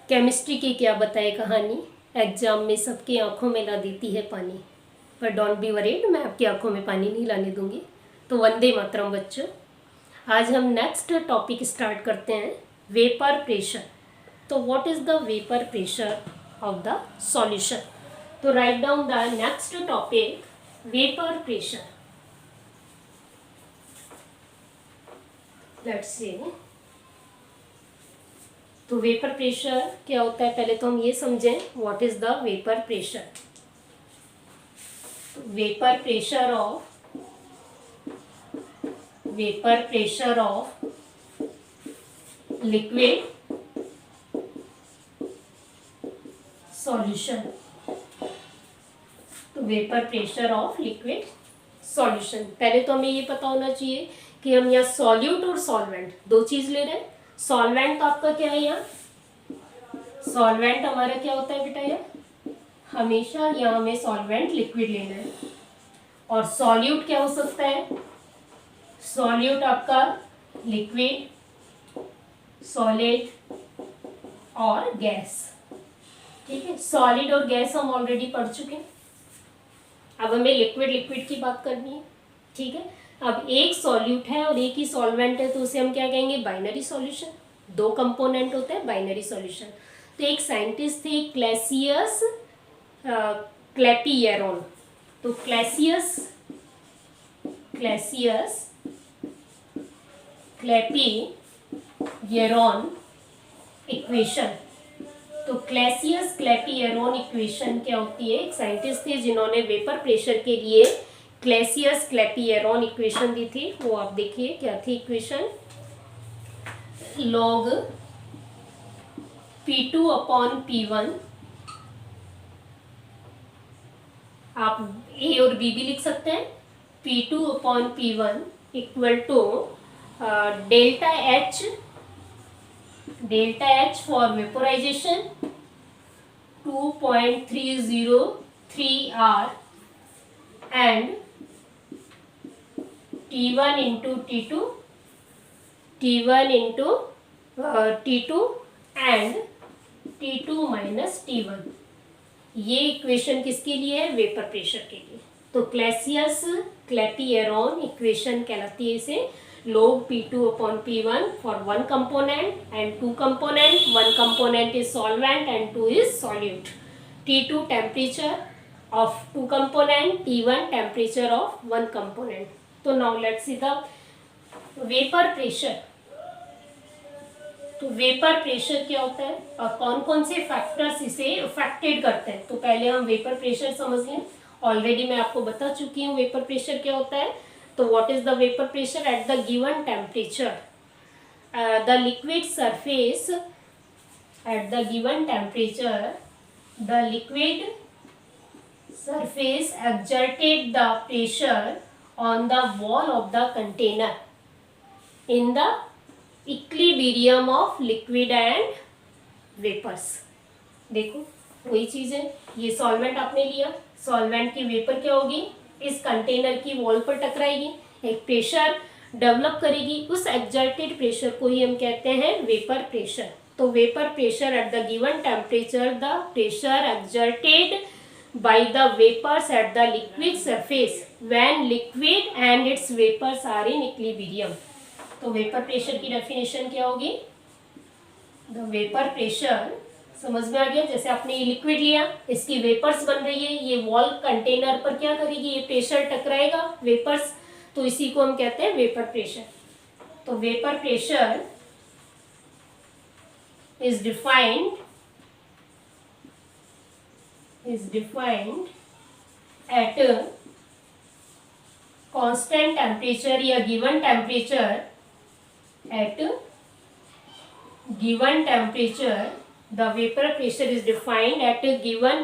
Chemistry की क्या बताए कहानी, एग्जाम में सबकी आंखों में ला देती है पानी, पर डोंट बी वरीड, मैं आपकी आंखों में पानी नहीं लाने दूंगी। तो वंदे मातरम बच्चों, आज हम नेक्स्ट टॉपिक स्टार्ट करते हैं, वेपर प्रेशर। तो what is the vapour pressure of the solution. तो write down the next topic, vapour pressure. Let's see, तो वेपर प्रेशर क्या होता है, पहले तो हम ये समझें what is the vapour pressure. Vapour pressure of liquid solution. तो vapour pressure of liquid solution, पहले तो हमें ये पता होना चाहिए कि हम यहाँ सॉल्यूट और सॉल्वेंट दो चीज ले रहे हैं। सॉल्वेंट तो आपका क्या है, यहाँ सॉल्वेंट हमारा क्या होता है बेटा, यहाँ हमेशा यहाँ हमें सॉल्वेंट लिक्विड लेना है। और सॉल्यूट क्या हो सकता है, सॉल्यूट आपका लिक्विड, सॉलिड और गैस। ठीक है, सॉलिड और गैस हम ऑलरेडी पढ़ चुके हैं, अब हमें लिक्विड की बात करनी है। ठीक है, अब एक सॉल्यूट है और एक ही सॉल्वेंट है, तो उसे हम क्या कहेंगे, बाइनरी सॉल्यूशन। दो कंपोनेंट होते हैं, बाइनरी सॉल्यूशन। तो एक साइंटिस्ट थे क्लैसियस क्लैपियरोन। तो क्लैसियस क्लैपियरोन इक्वेशन। तो क्लैसियस क्लैपियरोन इक्वेशन क्या होती है, एक साइंटिस्ट थे जिन्होंने वेपर प्रेशर के लिए क्लैसियस क्लैपियरोन इक्वेशन दी थी। वो आप देखिए क्या थी equation, log P2 upon P1, आप A और B भी लिख सकते हैं, P2 upon P1 equal to delta H for vaporization 2.303 R and T1 into T2 and T2 minus T1। ये इक्वेशन किसके लिए है, वेपर प्रेशर के लिए। तो क्लैसियस क्लैपियरोन इक्वेशन कहलाती है इसे log P2 upon P1 for one component and two component, one component is solvent and two is solute। T2 temperature of two component, T1 temperature of one component। तो now let's see the vapour pressure. तो vapour pressure क्या होता है और कौन कौन से factors इसे अफेक्टेड करते हैं। तो पहले हम वेपर प्रेशर समझ लें, ऑलरेडी मैं आपको बता चुकी हूँ वेपर प्रेशर क्या होता है। तो what is the vapour pressure at the given temperature, the liquid surface at the given temperature, the liquid surface exerted the pressure on the wall of the container in the equilibrium of liquid and vapors। देखो वही चीज है, ये solvent आपने लिया, solvent की vapour क्या होगी, इस कंटेनर की वॉल पर टकराएगी, एक प्रेशर डेवलप करेगी, उस एक्सर्टेड प्रेशर को ही हम कहते हैं वेपर प्रेशर। तो vapour pressure at the given temperature, the pressure exerted by the vapors at the liquid surface when liquid and its vapors are in equilibrium। तो वेपर प्रेशर की definition क्या होगी, the vapour pressure, समझ में आ गया, जैसे आपने ये लिक्विड लिया, इसकी वेपर्स बन रही है, ये वॉल कंटेनर पर क्या करेगी, ये प्रेशर टकराएगा वेपर्स, तो इसी को हम कहते हैं वेपर प्रेशर। तो vapour pressure is defined at a constant temperature या given temperature, at given temperature the vapor pressure is defined at a given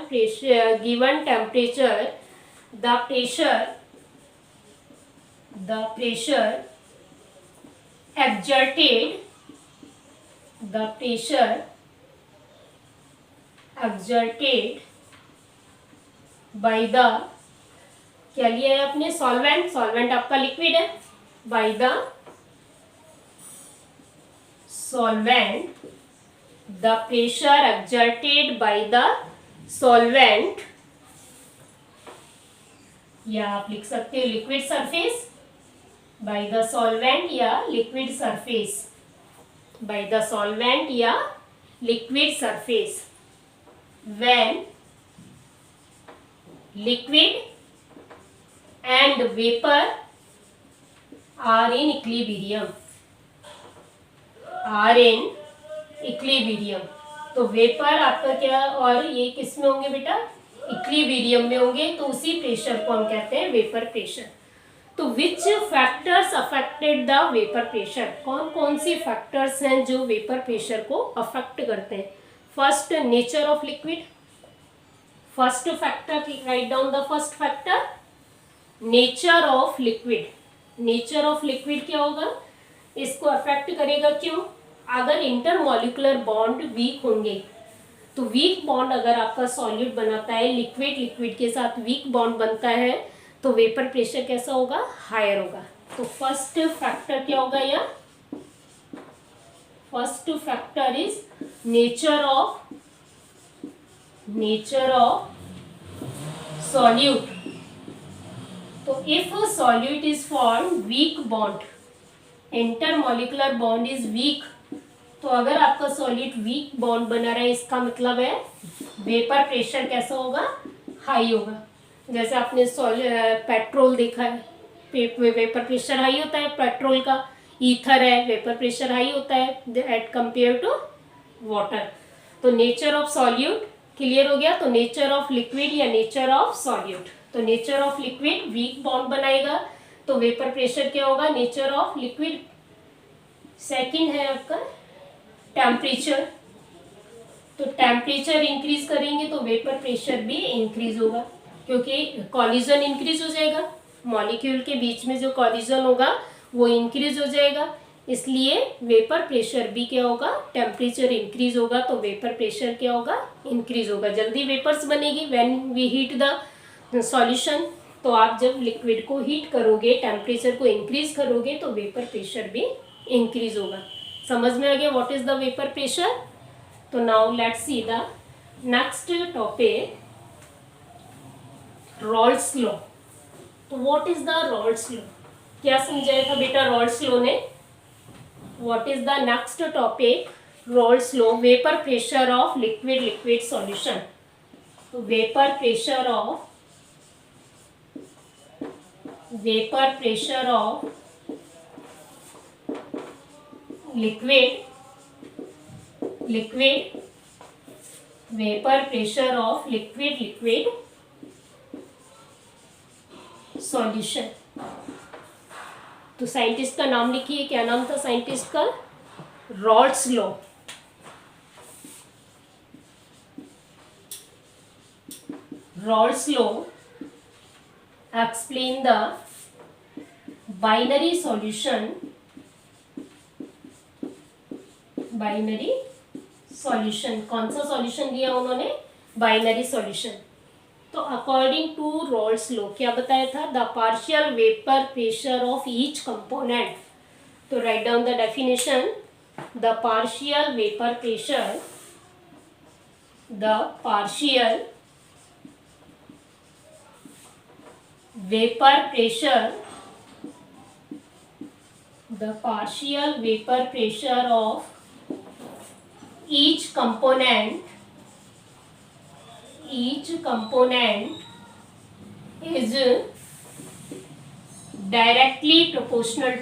temperature, the pressure exerted by the, क्या लिया है आपने, सॉल्वेंट आपका लिक्विड है, by the solvent the pressure exerted by the solvent, या आप लिख सकते हो liquid surface, by the solvent या liquid surface, by the solvent या liquid surface, when liquid and vapor are in equilibrium, are in equilibrium। तो vapour आपका क्या और ये किस में होंगे बेटा, इक्विलिब्रियम में होंगे, तो उसी प्रेशर को हम कहते हैं वेपर प्रेशर। तो विच factors affected the vapour pressure, कौन कौन सी फैक्टर्स हैं जो वेपर प्रेशर को अफेक्ट करते हैं। First, nature of liquid, first factor, right down the first factor, nature of liquid. Nature of liquid क्या होगा, इसको अफेक्ट करेगा, क्यों, अगर इंटरमॉलिक्यूलर बॉन्ड वीक होंगे, तो वीक बॉन्ड अगर आपका सॉल्यूट बनाता है, लिक्विड लिक्विड के साथ वीक बॉन्ड बनता है, तो वेपर प्रेशर कैसा होगा, हायर होगा। तो फर्स्ट फैक्टर क्या होगा, या first factor is nature of solute। तो if a solute is formed weak bond, intermolecular bond is weak, तो अगर आपका सॉल्यूट वीक बॉन्ड बना रहा है, इसका मतलब है वेपर प्रेशर कैसा होगा, हाई होगा। जैसे आपने पेट्रोल देखा है, वेपर प्रेशर हाई होता है पेट्रोल का, ईथर है वेपर प्रेशर हाई होता है एट कंपेयर टू वाटर। तो नेचर ऑफ सॉल्यूट क्लियर हो गया। तो नेचर ऑफ लिक्विड या नेचर ऑफ सॉल्यूट, तो nature of liquid weak bond बनाएगा, तो वेपर प्रेशर क्या होगा, नेचर ऑफ लिक्विड। सेकंड है आपका टेम्परेचर, तो टेम्परेचर इंक्रीज करेंगे तो वेपर प्रेशर भी इंक्रीज होगा, क्योंकि कॉलिजन इंक्रीज हो जाएगा, मॉलिक्यूल के बीच में जो कॉलिजन होगा वो इंक्रीज हो जाएगा, इसलिए वेपर प्रेशर भी क्या होगा, टेम्परेचर इंक्रीज होगा, तो वेपर प्रेशर क्या होगा, इंक्रीज होगा। जल्दी वेपर्स बनेगी when we heat the solution. तो आप जब लिक्विड को हीट करोगे, टेम्परेचर को इंक्रीज करोगे, तो वेपर प्रेशर भी इंक्रीज होगा। समझ में आ गया what is the vapour pressure. तो now let's see the next topic, Raoult's law. तो what is the Raoult's law, क्या समझाया था बेटा रॉल्स लॉ ने। What is the next topic, Raoult's law, vapour pressure of liquid solution. तो vapour pressure of liquid vapour pressure of liquid solution. तो scientist का नाम लिखिए, क्या नाम था साइंटिस्ट का, Raoult's law. Raoult's law explain the binary solution कौन सा सॉल्यूशन दिया उन्होंने, बाइनरी सॉल्यूशन। तो अकॉर्डिंग टू रॉल्स लॉ क्या बताया था, the partial vapour pressure of each component. तो write down the definition, the partial vapour pressure of each component is directly proportional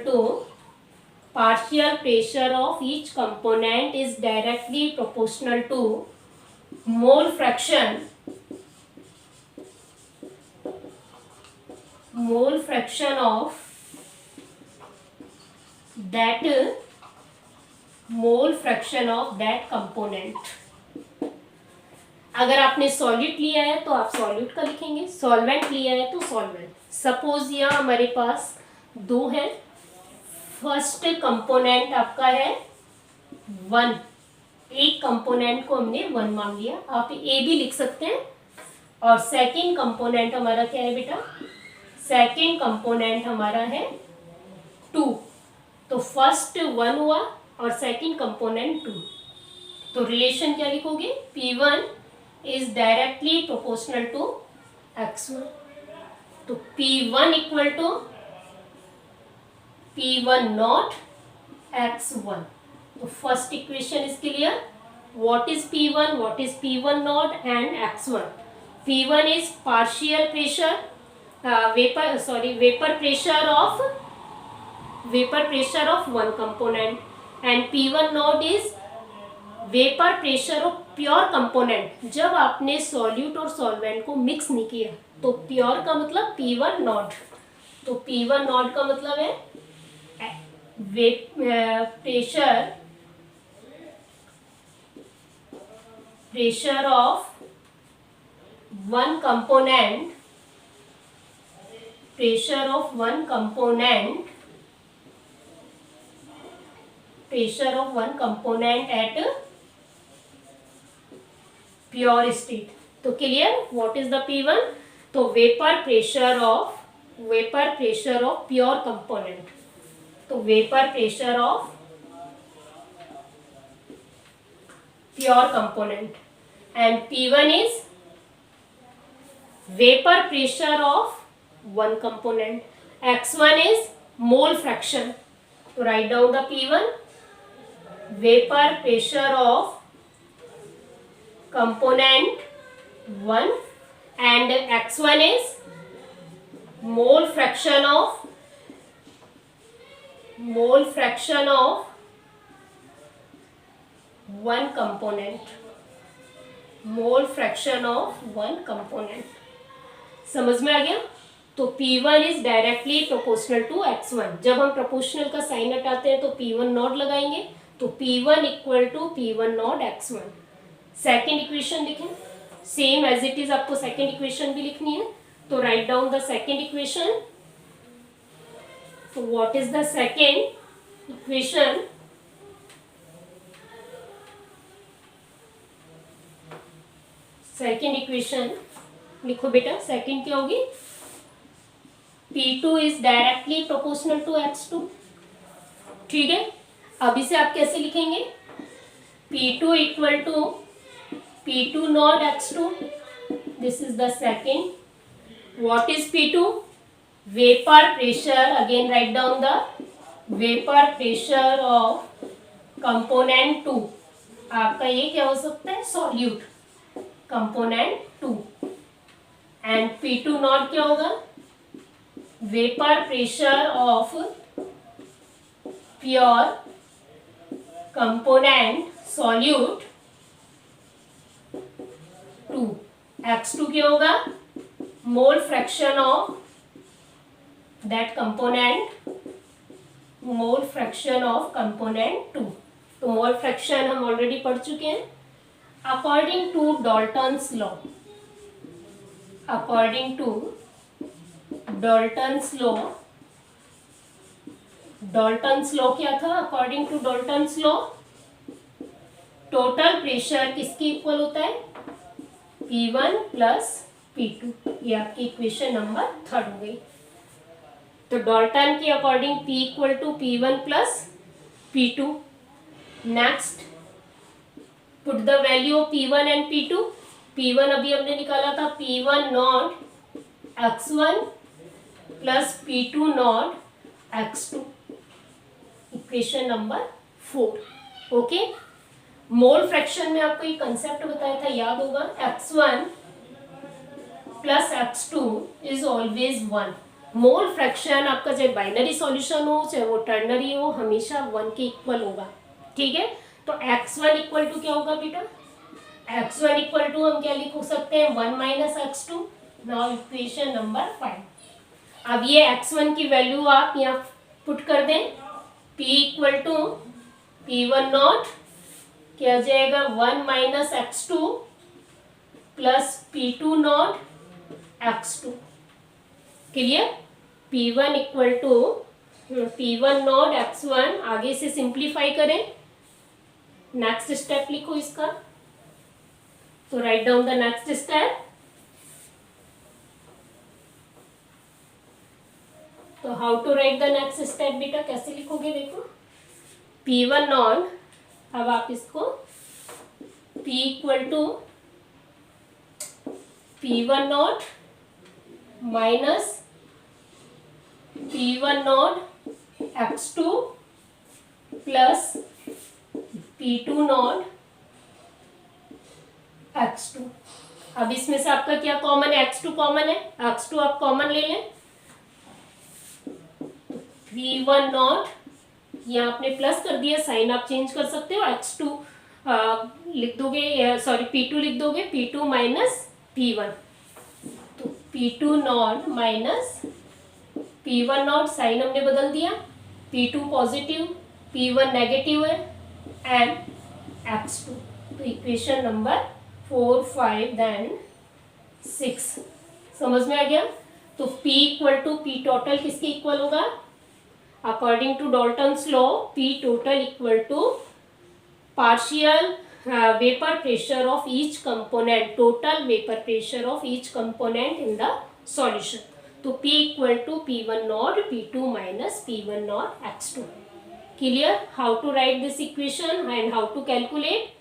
to partial pressure of each component is directly proportional to mole fraction of that component। अगर आपने solute लिया है तो आप solute का लिखेंगे, solvent लिया है तो सॉल्वेंट। सपोज यहाँ हमारे पास दो है, फर्स्ट कंपोनेंट आपका है 1, एक कंपोनेंट को हमने 1 मान लिया, आप ए भी लिख सकते हैं, और सेकंड कंपोनेंट हमारा क्या है बेटा, सेकंड कंपोनेंट हमारा है 2। तो फर्स्ट 1 हुआ और सेकंड कंपोनेंट 2। तो रिलेशन क्या लिखोगे, P1 is directly proportional to x1। तो P1 equal to P1 not x1। तो first equation is clear. What is P1, what is P1 not and x1। P1 is partial pressure, vapor pressure of one component, and P1 naught is vapor pressure of pure component। जब आपने solute और solvent को mix नहीं किया तो pure का मतलब P1 not. तो P1 नॉट का मतलब है pressure of one component, pressure of one component at pure state। तो clear, what is the P1। तो vapour pressure of pure component. तो vapour pressure of pure component and P1 is vapor pressure of one component, x1 is mole fraction। तो write down the P1, vapor pressure of component 1 and x1 is mole fraction of one component, mole fraction of one component। समझ में आ गया। तो P1 is directly proportional to x1। जब हम proportional का sign हटाते हैं तो P1 नॉट लगाएंगे। तो P1 equal to P1 not x1। Second equation लिखें, सेम एज इट इज आपको सेकेंड इक्वेशन भी लिखनी है। तो write down the second equation. तो what is the second equation, second equation लिखो बेटा। सेकंड क्या होगी, P2 is directly proportional to x2। ठीक है, अब इसे आप कैसे लिखेंगे, P2 equal to P2 naught x2। This is the second. What is P2, vapour pressure. Again write down the vapour pressure of component 2। आपका ये क्या हो सकता है, solute component 2। And P2 naught क्या होगा, vapour pressure of pure component solute 2। x2 क्या होगा, mole fraction of that component, mole fraction of component 2। तो मोल फ्रैक्शन हम ऑलरेडी पढ़ चुके हैं। According to Dalton's law, according to Dalton's law क्या था, according to Dalton's law total pressure किसके इक्वल होता है, P1 प्लस P2। ये आपकी इक्वेशन नंबर 3 हो गई। तो डाल्टन के according P equal to P1 plus P2। Next put the value of P1 and P2। P1 अभी हमने निकाला था, P1 not x1 plus P2 naught x2। Equation number 4। Okay, mole fraction में आपको एक कंसेप्ट बताया था, याद होगा, x1 plus x2 is always 1। Mole fraction आपका चाहे बाइनरी सॉल्यूशन हो चाहे वो टर्नरी हो, हमेशा 1 के इक्वल होगा। ठीक है, तो x1 इक्वल टू क्या होगा बेटा, x1 इक्वल टू हम क्या लिख सकते हैं, 1 minus x2। Now equation number 5। अब ये x1 की वैल्यू आप यहाँ पुट कर दें, P equal to P1 not क्या हो जाएगा, 1 minus x2 plus P2 naught x2। Clear, P1 equal to P1 not x1। आगे से सिंप्लीफाई करें, नेक्स्ट स्टेप लिखो इसका। तो write down the next step, तो how to write the next step बेटा, कैसे लिखोगे देखो, P1 नॉट, अब आप इसको P equal to P1 naught minus P1 not x2 plus P2 naught x2। अब इसमें से आपका क्या कॉमन है, x2 कॉमन है, x2 आप कॉमन ले लें, P1 नॉट, यहाँ आपने प्लस कर दिया, साइन आप चेंज कर सकते हो, x2 लिख दोगे, सॉरी P2 लिख दोगे, P2 माइनस P1, तो P2 not minus P1 not, sign हमने बदल दिया, P2 पॉजिटिव P1 नेगेटिव है, एंड x2। तो इक्वेशन नंबर 4, 5 देन 6 समझ में आ गया। तो P equal to P total किसके इक्वल होगा, according to Dalton's law P total equal to partial vapour pressure of each component, total vapour pressure of each component in the solution. तो P equal to P1 not P2 minus P1 not x2। Clear how to write this equation and how to calculate.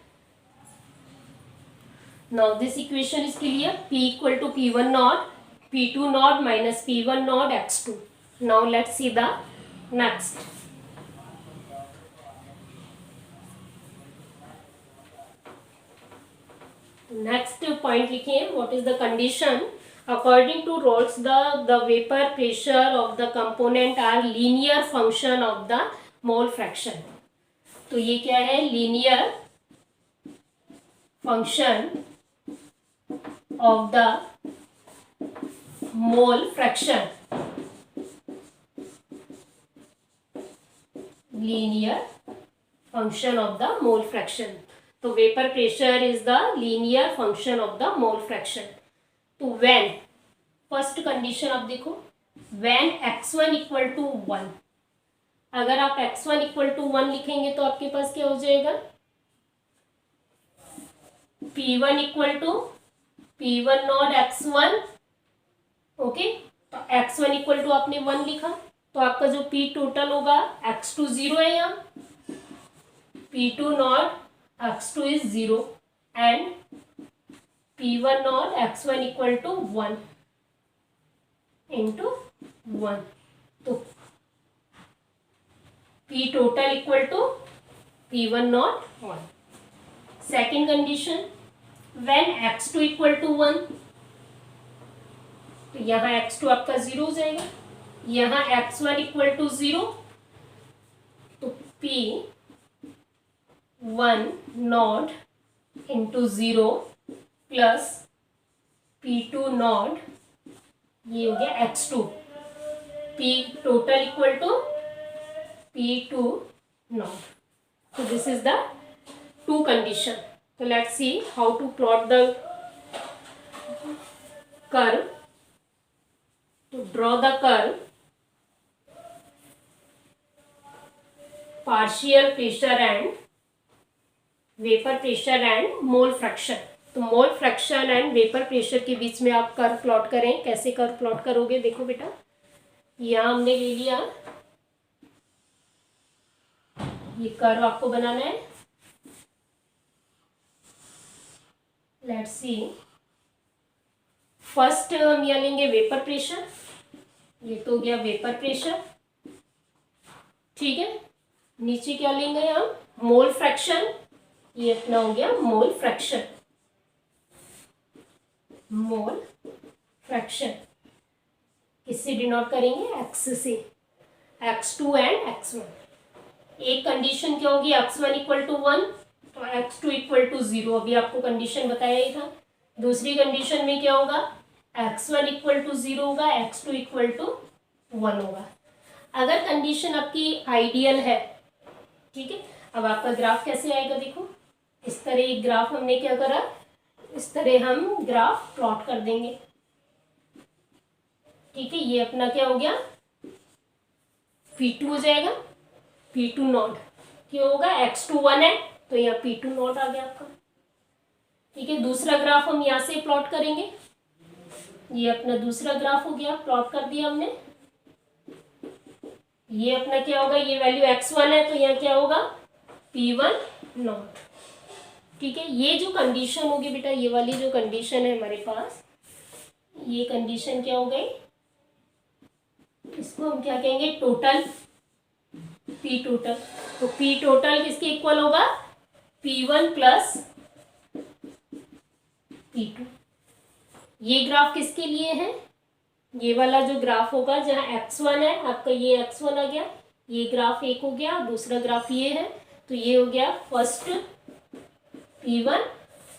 Now this equation is clear. P equal to P1 naught, P2 naught minus P1 naught x2. Now let's see the next. Next point लिखिए, what is the condition? According to Rolle's the vapor pressure of the component are linear function of the mole fraction. तो ये क्या है, linear function of the mole fraction, linear function of the mole fraction। तो vapor pressure is the linear function of the mole fraction। तो when, first condition आप देखो, when x1 equal to 1, अगर आप x1 इक्वल टू 1 लिखेंगे तो आपके पास क्या हो जाएगा, P1 equal to P1 not x1, okay, तो x1 इक्वल टू आपने 1 लिखा, तो आपका जो P टोटल होगा x2 0 है, यहाँ P2 naught x2 is 0 and P1 not x1 equal to 1 into 1, तो P total equal to P1 naught 1। Second condition, when x2 equal to 1, तो यहाँ x2 आपका 0 हो जाएगा, यहाँ x1 इक्वल टू 0, तो P1 not into 0 plus P2 not, ये हो गया x2, P total equal to P2 not. तो this is the two condition. So let's see how to plot the curve. To draw the curve, partial pressure and vapor pressure and mole fraction। तो mole fraction and vapour pressure के बीच में आप curve plot करें, कैसे curve plot करोगे देखो बेटा, यहाँ हमने ले लिया, ये कर्व आपको बनाना है। लेट्स सी, फर्स्ट हम यहाँ लेंगे वेपर प्रेशर, ये तो हो गया वेपर प्रेशर, ठीक है। नीचे क्या लेंगे हम, मोल फ्रैक्शन, ये अपना हो गया मोल फ्रैक्शन, मोल फ्रैक्शन किससे डिनोट करेंगे, x से, x2 एंड x1। एक कंडीशन क्या होगी, x1 इक्वल टू 1, तो x2 इक्वल टू 0, अभी आपको कंडीशन बताया ही था। दूसरी कंडीशन में क्या होगा, x1 इक्वल टू 0 होगा, x2 इक्वल टू 1 होगा। अगर कंडीशन आपकी आइडियल है, ठीक है, अब आपका ग्राफ कैसे आएगा देखो, इस तरह एक ग्राफ हमने क्या करा, इस तरह हम ग्राफ प्लॉट कर देंगे, ठीक है। ये अपना क्या हो गया, P2 हो जाएगा, P2 नॉट क्या होगा, x2 1 है, तो यहाँ P2 नॉट आ गया आपका, ठीक है। दूसरा ग्राफ हम यहाँ से प्लॉट करेंगे, ये अपना दूसरा ग्राफ हो गया, प्लॉट कर दिया हमने, ये अपना क्या होगा, ये वैल्यू x1 है तो यहाँ क्या होगा P1 नॉट। ठीक है, ये जो कंडीशन होगी बेटा, ये वाली जो कंडीशन है हमारे पास, ये कंडीशन क्या हो गई, इसको हम क्या कहेंगे, टोटल, P टोटल। तो P टोटल किसके इक्वल होगा, P1 प्लस P2। ये ग्राफ किसके लिए है, ये वाला जो ग्राफ होगा जहाँ x1 है आपका, ये x1 आ गया, ये ग्राफ एक हो गया, दूसरा ग्राफ ये है, तो ये हो गया फर्स्ट P1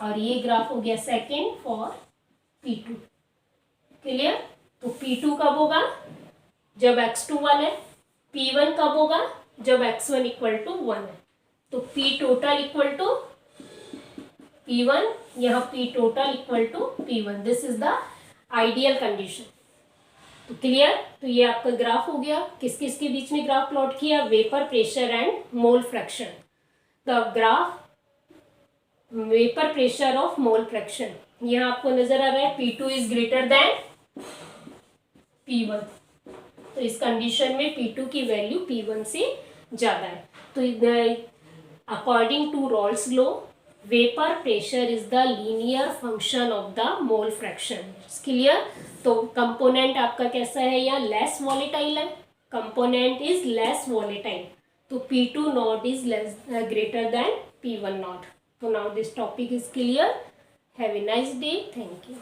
और ये ग्राफ हो गया सेकेंड फॉर P2। क्लियर। तो P2 कब होगा, जब x2 1 है, P1 कब होगा, जब x1 इक्वल टू 1 है। तो P total equal to P1, यहाँ P total equal to P1, this is the ideal condition. तो क्लियर। तो ये आपका ग्राफ हो गया, किस किस के बीच में ग्राफ प्लॉट किया, vapour pressure and mole fraction. The graph vapour pressure of mole fraction, यहाँ आपको नजर आ रहा है P2 is greater than P1। तो इस कंडीशन में P2 की वैल्यू P1 से ज़्यादा है। तो according to Raoult's law, vapour pressure is the linear function of the mole fraction. Clear. तो कंपोनेंट आपका कैसा है, या लेस वॉलेटाइल है, कंपोनेंट इज लेस वॉलेटाइल। तो P2 नॉट is less greater than P1 naught. So now this topic is clear. Have a nice day. Thank you.